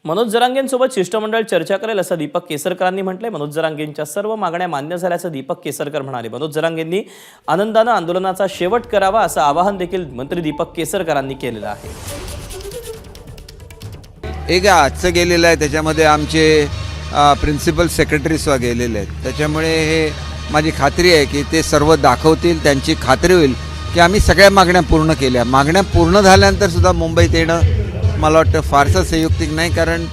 मनोज जरांगेंसोबत शिष्टमंडळ चर्चा करेल असं दीपक केसरकरांनी म्हटलंय। मनोज जरांगेंच्या सर्व मागण्या मान्य झाल्याचं दीपक केसरकर म्हणाले। मनोज जरांगेंनी आनंदानं आंदोलनाचा शेवट करावा असं आवाहन देखील मंत्री दीपक केसरकरांनी केलेलं आहे। एक आजचं गेलेलं आहे त्याच्यामध्ये आमचे प्रिन्सिपल सेक्रेटरीज गेलेले आहेत, त्याच्यामुळे हे माझी खात्री आहे की ते सर्व दाखवतील, त्यांची खात्री होईल की आम्ही सगळ्या मागण्या पूर्ण केल्या। मागण्या पूर्ण झाल्यानंतर सुद्धा मुंबईत येणं मला वाटतं फारसं संयुक्तिक नाही, कारण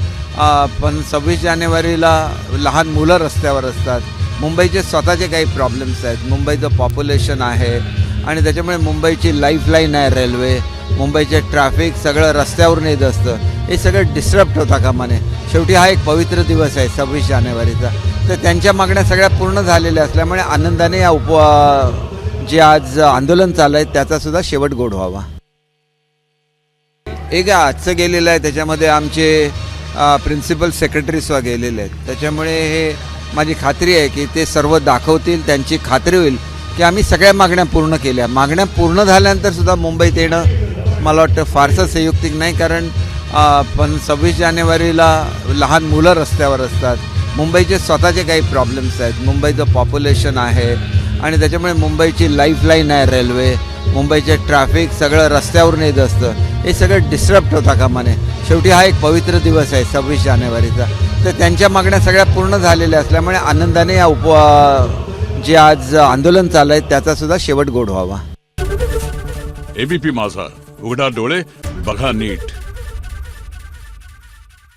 पण 26 जानेवारीला लहान मुलं रस्त्यावर असतात, मुंबईचे स्वतःचे काही प्रॉब्लेम्स आहेत, मुंबईचं पॉप्युलेशन आहे आणि त्याच्यामुळे मुंबईची लाईफलाईन आहे रेल्वे, मुंबईचे ट्रॅफिक सगळं रस्त्यावरून येत असतं, हे सगळं डिस्टर्ब होता कामा नये। शेवटी हा एक पवित्र दिवस आहे 26 जानेवारीचा, तर त्यांच्या मागण्या सगळ्या पूर्ण झालेल्या असल्यामुळे आनंदाने या जे आज आंदोलन चालू आहे त्याचासुद्धा शेवट गोड व्हावा। एक आजचं गेलेलं आहे त्याच्यामध्ये आमचे प्रिन्सिपल सेक्रेटरीज गेलेले आहेत, त्याच्यामुळे हे माझी खात्री आहे की ते सर्व दाखवतील, त्यांची खात्री होईल की आम्ही सगळ्या मागण्या पूर्ण केल्या। मागण्या पूर्ण झाल्यानंतर सुद्धा मुंबईत येणं मला वाटतं फारसं संयुक्तिक नाही, कारण पण 26 जानेवारीला लहान मुलं रस्त्यावर असतात, मुंबईचे स्वतःचे काही प्रॉब्लेम्स आहेत, मुंबईचं पॉप्युलेशन आहे आणि त्याच्यामुळे मुंबईची लाईफलाईन आहे रेल्वे, मुंबईचे ट्रॅफिक सगळं रस्त्यावरून येत असतं, हे सगळं डिस्टर्ब होता कामा नये। शेवटी हा एक पवित्र दिवस आहे 26 जानेवारीचा, तर त्यांच्या मागण्या सगळ्या पूर्ण झालेल्या असल्यामुळे आनंदाने या जे आज आंदोलन चालू आहे त्याचासुद्धा शेवट गोड व्हावा। एबीपी माझा, उघडा डोळे बघा नीट।